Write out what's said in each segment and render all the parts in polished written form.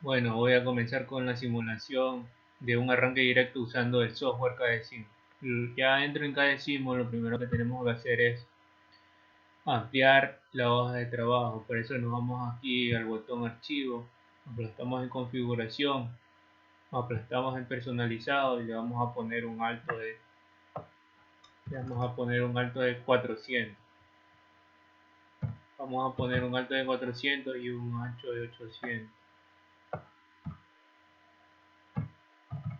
Bueno, voy a comenzar con la simulación de un arranque directo usando el software KDeCimo. Ya entro en KDeCimo, lo primero que tenemos que hacer es ampliar la hoja de trabajo. Por eso nos vamos aquí al botón archivo, aplastamos en configuración, aplastamos en personalizado y le vamos a poner un alto de 400. Vamos a poner un alto de 400 y un ancho de 800.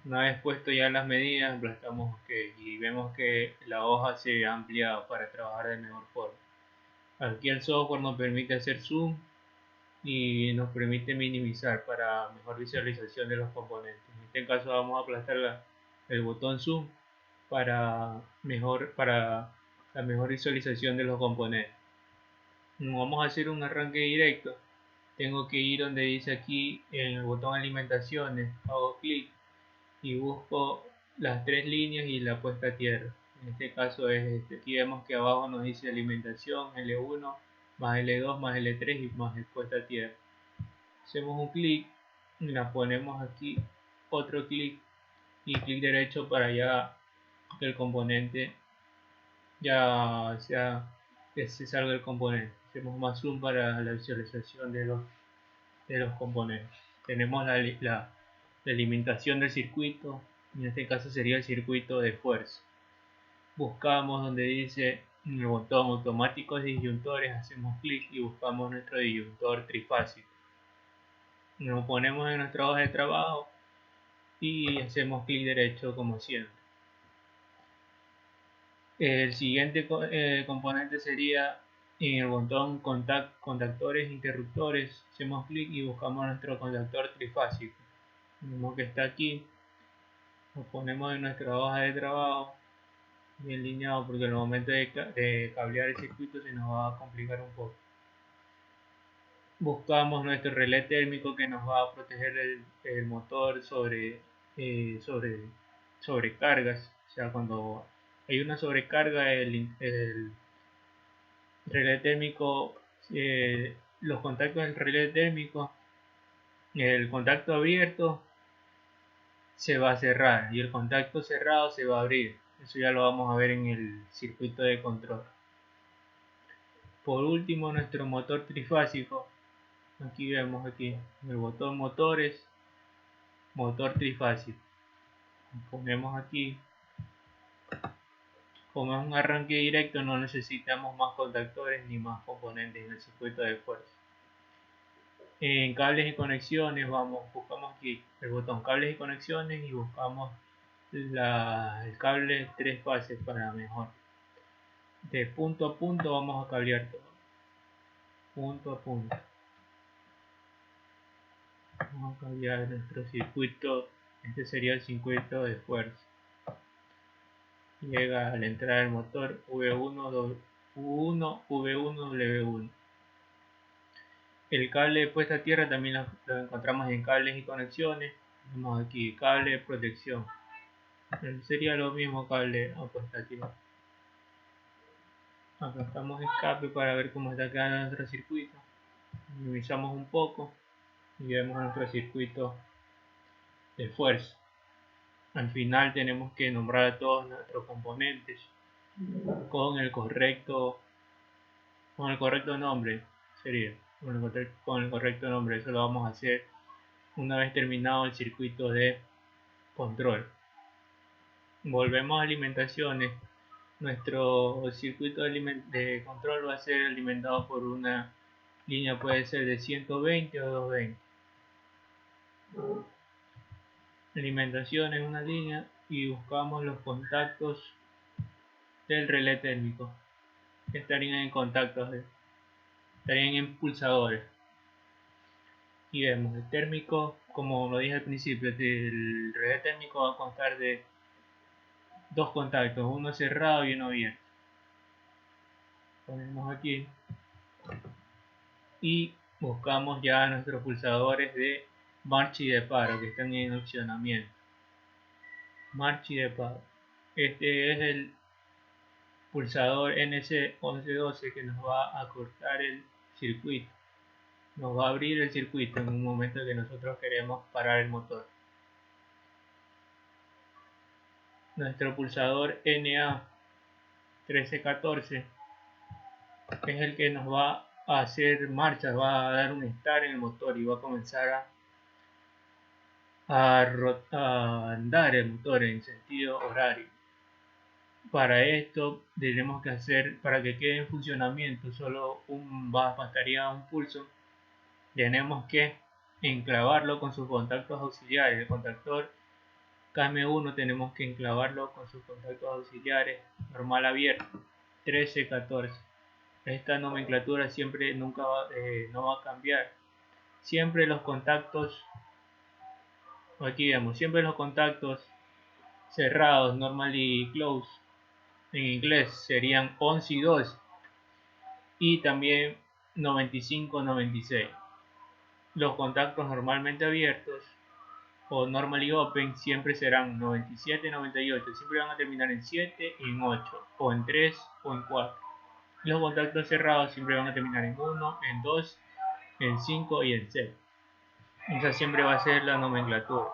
Una vez puesto ya las medidas, aplastamos OK y vemos que la hoja se amplia para trabajar de mejor forma. Aquí el software nos permite hacer zoom y nos permite minimizar para mejor visualización de los componentes. En este caso vamos a aplastar el botón zoom para la mejor visualización de los componentes. Vamos a hacer un arranque directo. Tengo que ir donde dice aquí en el botón alimentaciones, hago clic y busco las tres líneas y la puesta a tierra. En este caso es aquí vemos que abajo nos dice alimentación L1 más L2 más L3 y más puesta a tierra. Hacemos un clic y la ponemos aquí, otro clic y clic derecho para ya que el componente ya sea que se salga el componente. Hacemos más zoom para la visualización de los componentes. Tenemos la alimentación del circuito, en este caso sería el circuito de fuerza. Buscamos donde dice en el botón automáticos disyuntores, hacemos clic y buscamos nuestro disyuntor trifásico. Nos ponemos en nuestra hoja de trabajo y hacemos clic derecho como siempre. El siguiente componente sería en el botón contactores interruptores, hacemos clic y buscamos nuestro contactor trifásico. Vemos que está aquí, lo ponemos en nuestra hoja de trabajo bien lineado porque en el momento de cablear el circuito se nos va a complicar un poco. Buscamos nuestro relé térmico que nos va a proteger el motor sobre sobrecargas, o sea, cuando hay una sobrecarga el relé térmico, los contactos del relé térmico, el contacto abierto se va a cerrar y el contacto cerrado se va a abrir. Eso ya lo vamos a ver en el circuito de control. Por último, nuestro motor trifásico. Aquí vemos aquí el botón motores, motor trifásico. Ponemos aquí, como es un arranque directo, no necesitamos más contactores ni más componentes en el circuito de fuerza. En cables y conexiones buscamos aquí el botón cables y conexiones y buscamos el cable 3 fases para mejor. De punto a punto vamos a cablear todo. Punto a punto. Vamos a cablear nuestro circuito. Este sería el circuito de fuerza. Llega a la entrada del motor V1, U1, V1, W1. El cable de puesta a tierra también lo encontramos en cables y conexiones. Tenemos aquí cable de protección. Sería lo mismo cable a puesta a tierra. Acá estamos escape para ver cómo está quedando nuestro circuito. Minimizamos un poco y vemos nuestro circuito de fuerza. Al final tenemos que nombrar a todos nuestros componentes con el correcto nombre. Sería con el correcto nombre. Eso lo vamos a hacer una vez terminado el circuito de control. Volvemos a alimentaciones. Nuestro circuito de control va a ser alimentado por una línea, puede ser de 120 o 220. Alimentación en una línea y buscamos los contactos del relé térmico que estarían en contactos, estarían en pulsadores. Y vemos el térmico, como lo dije al principio, el relé térmico va a constar de dos contactos, uno cerrado y uno abierto. Ponemos aquí y buscamos ya nuestros pulsadores de marcha y de paro que están en opcionamiento. Marcha y de paro. Este es el pulsador NC1112 que nos va a cortar el circuito. nos va a abrir el circuito en un momento que nosotros queremos parar el motor. Nuestro pulsador NA1314 es el que nos va a hacer marcha, va a dar un start en el motor y va a comenzar a andar el motor en sentido horario. Para esto tenemos que hacer, para que quede en funcionamiento, solo bastaría un pulso. Tenemos que enclavarlo con sus contactos auxiliares. El contactor KM1 tenemos que enclavarlo con sus contactos auxiliares normal abierto 13-14. Esta nomenclatura siempre no va a cambiar. Siempre los contactos, aquí vemos, siempre los contactos cerrados, normal y close, en inglés serían 11 y 2, y también 95-96. Los contactos normalmente abiertos o normally open siempre serán 97-98, siempre van a terminar en 7 y en 8, o en 3 o en 4. Los contactos cerrados siempre van a terminar en 1, en 2, en 5 y en 6. Esa siempre va a ser la nomenclatura.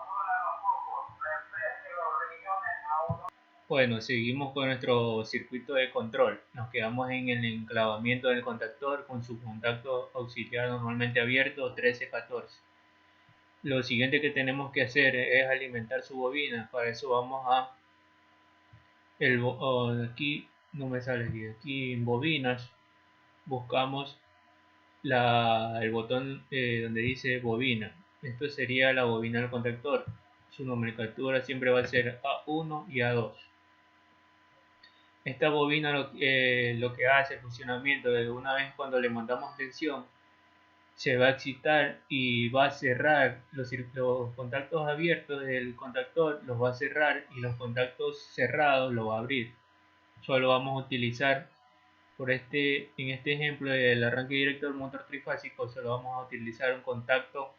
Bueno, seguimos con nuestro circuito de control. Nos quedamos en el enclavamiento del contactor con su contacto auxiliar normalmente abierto 13-14. Lo siguiente que tenemos que hacer es alimentar su bobina. Para eso vamos a aquí no me sale aquí en bobinas buscamos el botón donde dice bobina. Esto sería la bobina del contactor. Su nomenclatura siempre va a ser A1 y A2. Esta bobina lo que hace el funcionamiento de una vez cuando le mandamos tensión, se va a excitar y va a cerrar los contactos abiertos del contactor, los va a cerrar, y los contactos cerrados los va a abrir. Solo vamos a utilizar en este ejemplo del arranque directo del motor trifásico, solo vamos a utilizar un contacto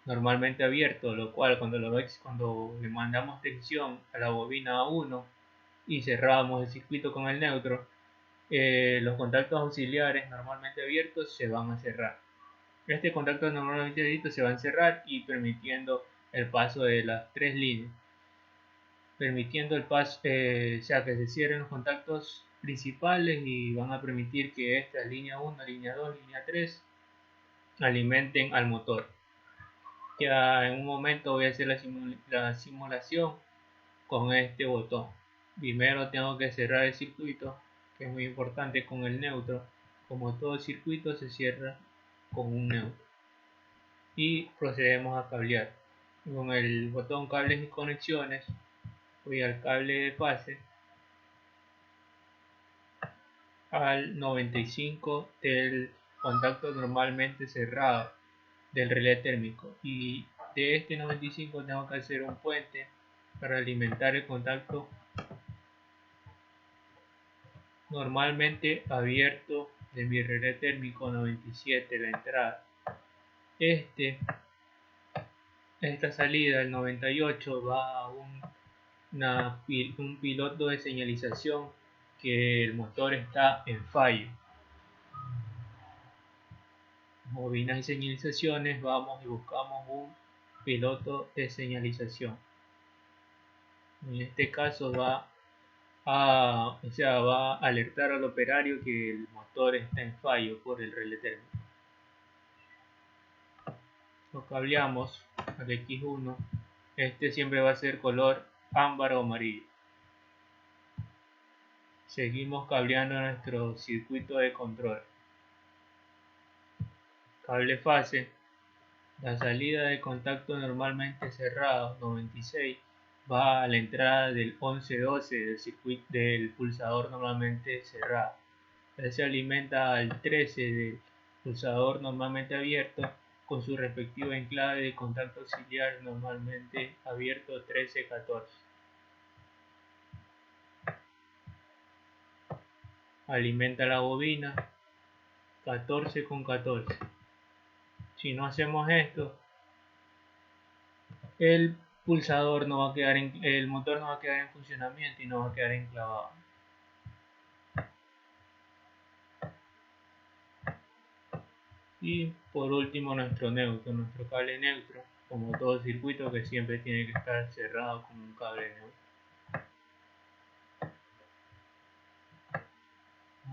normalmente abierto, lo cual cuando le mandamos tensión a la bobina A1 y cerramos el circuito con el neutro, los contactos auxiliares normalmente abiertos se van a cerrar. Este contacto normalmente abierto se va a cerrar y permitiendo el paso de las tres líneas, permitiendo el paso, que se cierren los contactos principales y van a permitir que esta línea 1, línea 2, línea 3 alimenten al motor. Ya en un momento voy a hacer la simulación con este botón. Primero tengo que cerrar el circuito, que es muy importante, con el neutro. Como todo circuito se cierra con un neutro. Y procedemos a cablear. Con el botón cables y conexiones voy al cable de fase al 95 del contacto normalmente cerrado del relé térmico, y de este 95 tengo que hacer un puente para alimentar el contacto normalmente abierto de mi relé térmico 97, la entrada. Esta salida, el 98, va a un piloto de señalización que el motor está en fallo. Bobinas y señalizaciones, vamos y buscamos un piloto de señalización. En este caso va a alertar al operario que el motor está en fallo por el relé térmico. Lo cableamos al X1. Este siempre va a ser color ámbar o amarillo. Seguimos cableando nuestro circuito de control. Cable fase. La salida de contacto normalmente cerrado 96 va a la entrada del 11-12 del circuito del pulsador normalmente cerrado. Se alimenta al 13 del pulsador normalmente abierto con su respectivo enclave de contacto auxiliar normalmente abierto 13-14. Alimenta la bobina 14-14. Si no hacemos esto, el pulsador no va a quedar el motor no va a quedar en funcionamiento y no va a quedar enclavado. Y por último nuestro cable neutro, como todo circuito que siempre tiene que estar cerrado con un cable neutro.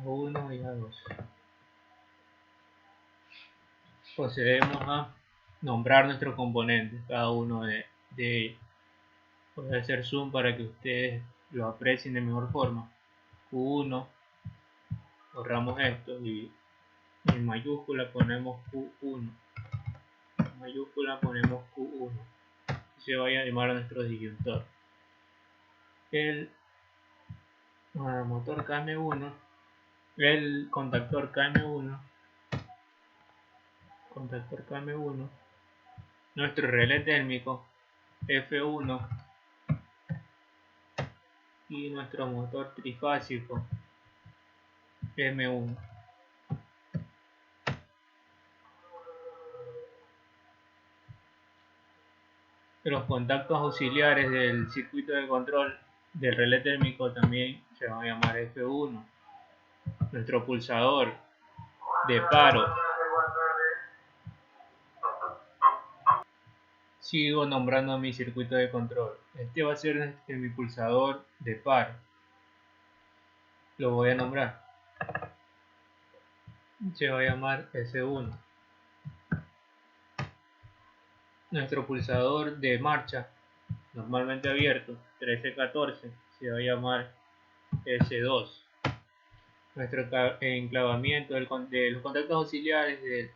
A1 y A2. Procedemos a nombrar nuestros componentes, cada uno de ellos. Voy a hacer zoom para que ustedes lo aprecien de mejor forma. Q1, borramos esto y en mayúscula ponemos Q1. En mayúscula ponemos Q1. Se va a llamar a nuestro disyuntor. El motor KM1, el contactor KM1, nuestro relé térmico F1 y nuestro motor trifásico M1. Los contactos auxiliares del circuito de control del relé térmico también se van a llamar F1. Nuestro pulsador de paro. Sigo nombrando mi circuito de control. Este va a ser mi pulsador de paro. Lo voy a nombrar. Se va a llamar S1. Nuestro pulsador de marcha, normalmente abierto, 1314, se va a llamar S2. Nuestro enclavamiento de los contactos auxiliares del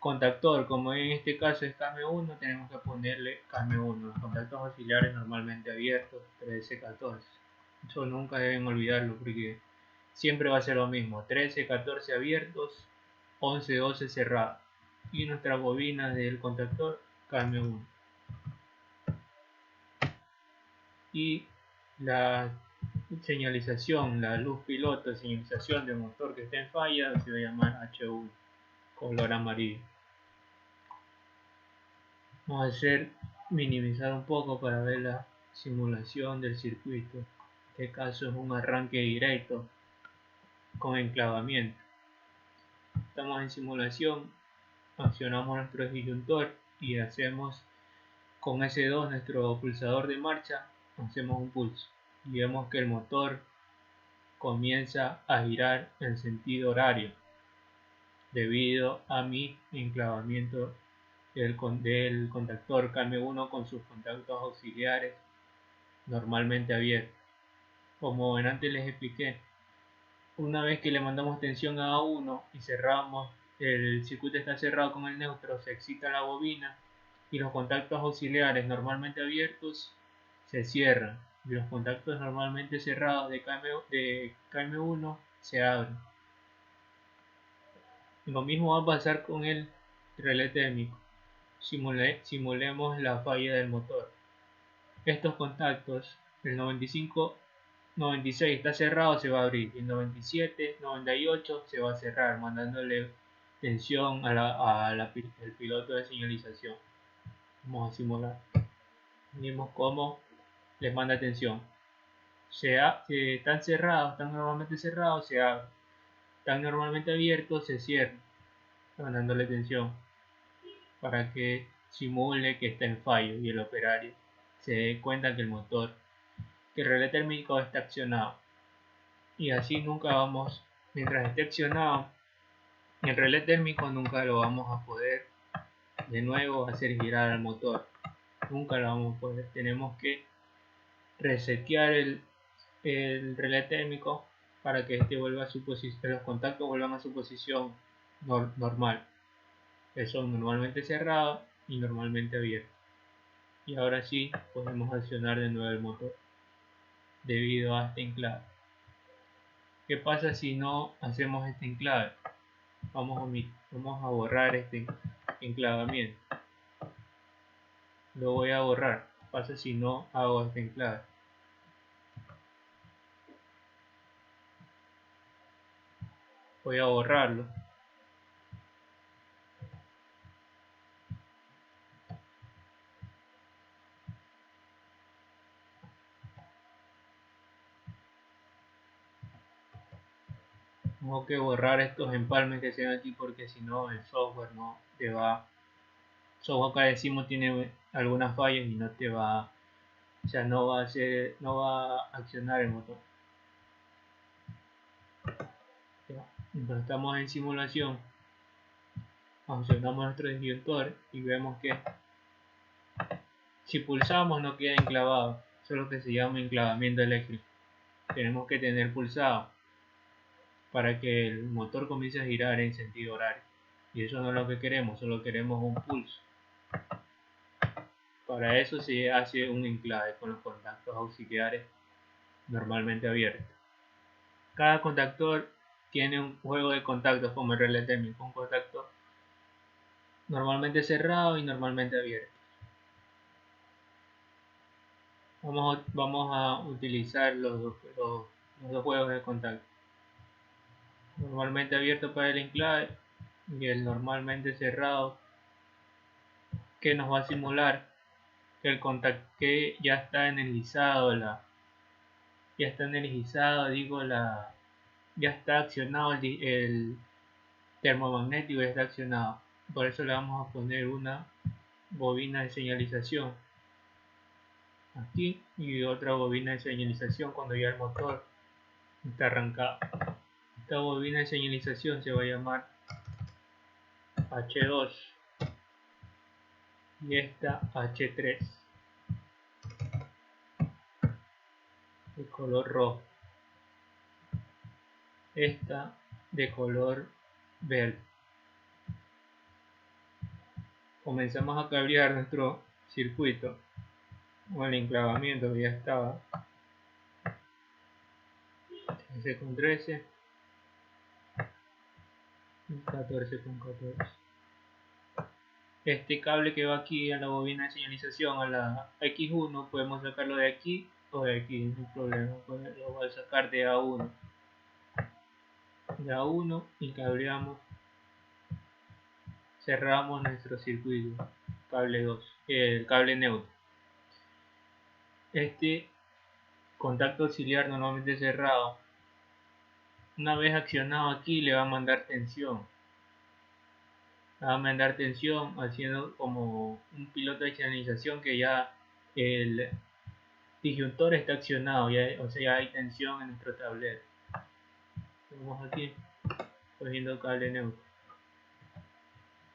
contactor, como en este caso es KM1, tenemos que ponerle KM1. Los contactos auxiliares normalmente abiertos, 1314. Eso nunca deben olvidarlo porque siempre va a ser lo mismo: 13-14 abiertos, 11-12 cerrados. Y nuestra bobina del contactor KM1. Y la señalización, la luz piloto, señalización del motor que esté en falla, se va a llamar H1, color amarillo. Vamos a hacer minimizar un poco para ver la simulación del circuito. En este caso es un arranque directo con enclavamiento. Estamos en simulación, accionamos nuestro disyuntor y hacemos con S2, nuestro pulsador de marcha, hacemos un pulso y vemos que el motor comienza a girar en sentido horario debido a mi enclavamiento del contactor KM1 con sus contactos auxiliares normalmente abiertos. Como antes les expliqué, una vez que le mandamos tensión a A1 y cerramos, el circuito está cerrado con el neutro, se excita la bobina y los contactos auxiliares normalmente abiertos se cierran y los contactos normalmente cerrados de KM1 se abren. Lo mismo va a pasar con el relé térmico. Simulemos la falla del motor. Estos contactos, el 95, 96 está cerrado, se va a abrir. El 97, 98 se va a cerrar, mandándole tensión al piloto de señalización. Vamos a simular. Vemos cómo les manda tensión. Si están cerrados, están normalmente cerrados, se abren. Están normalmente abiertos, se cierran, mandándole tensión para que simule que está en fallo y el operario se dé cuenta que el relé térmico está accionado. Y así nunca vamos, mientras esté accionado el relé térmico, nunca lo vamos a poder de nuevo hacer girar al motor. Nunca lo vamos a poder. Tenemos que resetear el relé térmico para que este vuelva a su posición, los contactos vuelvan a su posición normal, que son normalmente cerrados y normalmente abiertos. Y ahora sí podemos accionar de nuevo el motor debido a este enclave. ¿Qué pasa si no hacemos este enclave? Vamos a borrar este enclavamiento. Lo voy a borrar. ¿Qué pasa si no hago este enclave? Voy a borrarlo. Vamos Tengo que borrar estos empalmes que se ven aquí porque si no el software no te va. El software acá decimos tiene algunas fallas y no te va, o sea, no va a accionar el motor. Mientras estamos en simulación, accionamos nuestro disyuntor y vemos que si pulsamos no queda enclavado, eso es lo que se llama enclavamiento eléctrico. Tenemos que tener pulsado para que el motor comience a girar en sentido horario, y eso no es lo que queremos, solo queremos un pulso. Para eso se hace un enclave con los contactos auxiliares normalmente abiertos. Cada contactor tiene un juego de contactos como el relé térmico, un contacto normalmente cerrado y normalmente abierto. Vamos a utilizar los dos juegos de contacto. Normalmente abierto para el enclave y el normalmente cerrado, que nos va a simular que el contacto que ya está energizado, ya está accionado el termomagnético, ya está accionado. Por eso le vamos a poner una bobina de señalización aquí y otra bobina de señalización cuando ya el motor está arrancado. Esta bobina de señalización se va a llamar H2 y esta H3 de color rojo, esta de color verde. Comenzamos a cablear nuestro circuito con el enclavamiento que ya estaba 13 con 13 y 14 con 14. Este cable que va aquí a la bobina de señalización, a la X1, podemos sacarlo de aquí o de aquí, no hay problema. Pues lo voy a sacar de A1 y cableamos, cerramos nuestro circuito, cable 2, el cable neutro. Este contacto auxiliar normalmente cerrado, una vez accionado aquí, le va a mandar tensión. Haciendo como un piloto de señalización que ya el disyuntor está accionado, o sea, ya hay tensión en nuestro tablero. Vamos aquí cogiendo cable neutro.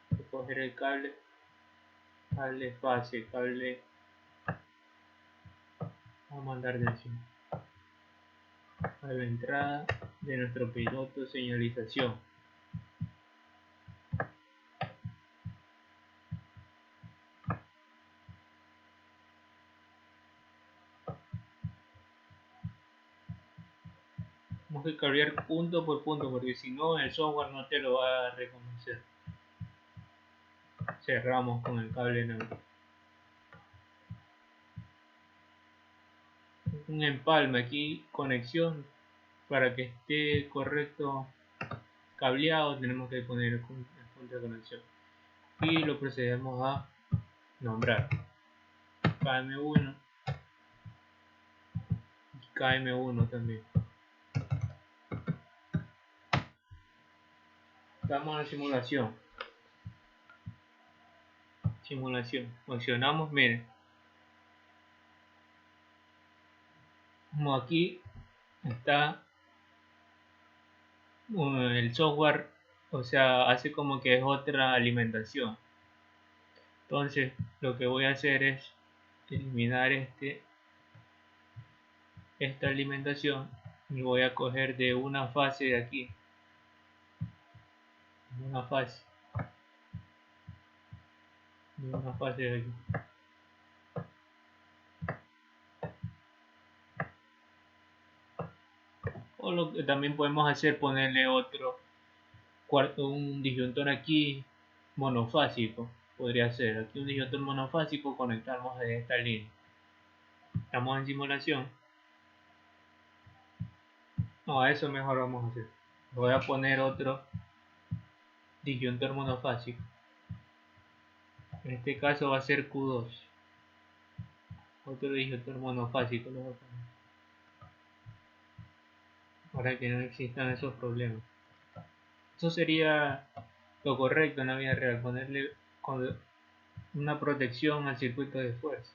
Voy a coger el cable fase, vamos a mandar tensión a la entrada de nuestro piloto de señalización. Tenemos que cablear punto por punto porque si no el software no te lo va a reconocer. Cerramos con el cable neutro. Un empalme aquí, conexión, para que esté correcto cableado tenemos que poner el punto de conexión y lo procedemos a nombrar KM1 y KM1 también. Estamos en simulación, funcionamos, miren, como aquí está el software, o sea, hace como que es otra alimentación. Entonces lo que voy a hacer es eliminar esta alimentación y voy a coger de una fase de aquí, de una fase de aquí. O lo que también podemos hacer, ponerle un disyuntor aquí monofásico, podría ser aquí un disyuntor monofásico, conectamos desde esta línea. Estamos en simulación. No, a eso mejor vamos a hacer. Voy a poner otro disyuntor monofásico. En este caso va a ser Q2. Otro disyuntor monofásico lo voy a poner, para que no existan esos problemas. Eso sería lo correcto en la vida real, ponerle una protección al circuito de fuerza,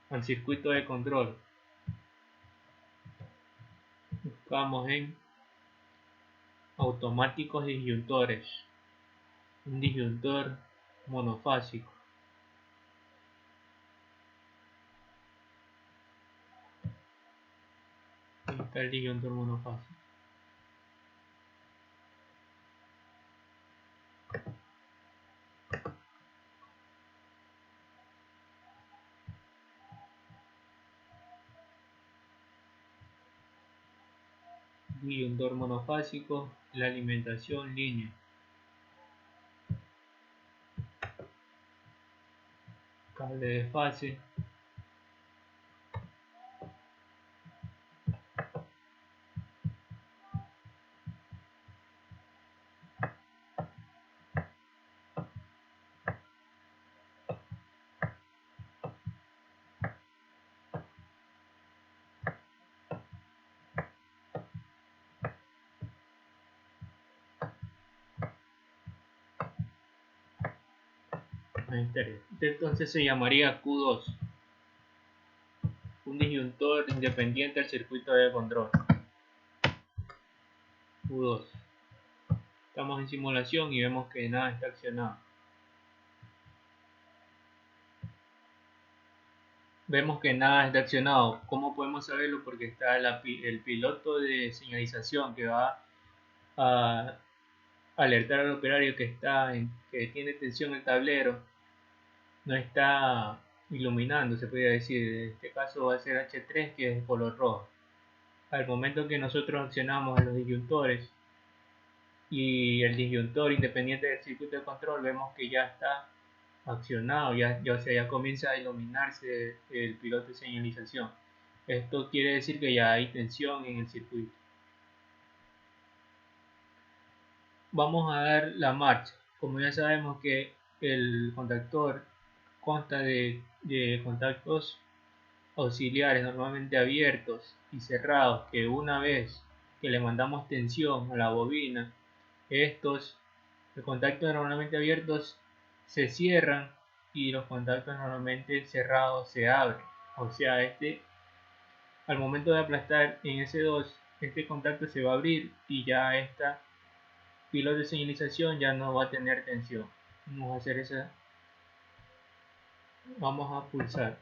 al circuito de control. Buscamos en automáticos disyuntores, un disyuntor monofásico. Ahí está el disyuntor monofásico. Disyuntor monofásico, la alimentación línea. Cable de fase. Entonces se llamaría Q2, un disyuntor independiente del circuito de control. Q2. Estamos en simulación y vemos que nada está accionado. Vemos que nada está accionado. ¿Cómo podemos saberlo? Porque está el piloto de señalización que va a alertar al operario que tiene tensión el tablero. No está iluminando, se podría decir. En este caso va a ser H3, que es de color rojo. Al momento que nosotros accionamos a los disyuntores y el disyuntor independiente del circuito de control, vemos que ya está accionado, ya comienza a iluminarse el piloto de señalización. Esto quiere decir que ya hay tensión en el circuito. Vamos a dar la marcha. Como ya sabemos que el contactor consta de contactos auxiliares normalmente abiertos y cerrados, que una vez que le mandamos tensión a la bobina, estos contactos normalmente abiertos se cierran y los contactos normalmente cerrados se abren. O sea, al momento de aplastar en S2, este contacto se va a abrir y ya esta piloto de señalización ya no va a tener tensión. Vamos a hacer esa. Vamos a pulsar.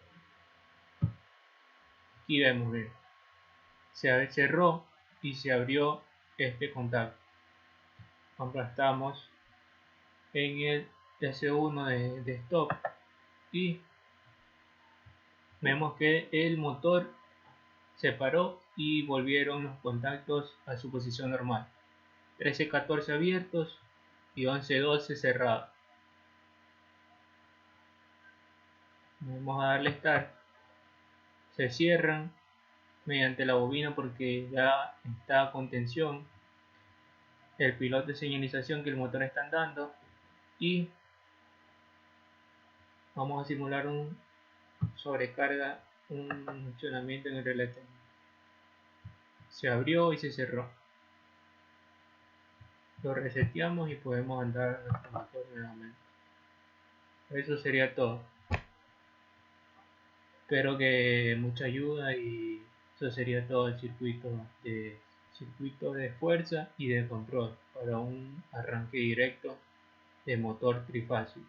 Aquí vemos, bien, se cerró y se abrió este contacto. Aplastamos en el S1 de stop y vemos que el motor se paró y volvieron los contactos a su posición normal. 13-14 abiertos y 11-12 cerrados. Vamos a darle start. Se cierran mediante la bobina porque ya está con tensión el piloto de señalización que el motor está dando, y vamos a simular un sobrecarga, un funcionamiento en el relé técnico. Se abrió y se cerró. Lo reseteamos y podemos andar nuestro motor nuevamente. Eso sería todo. Espero que mucha ayuda, y eso sería todo el circuito de fuerza y de control para un arranque directo de motor trifásico.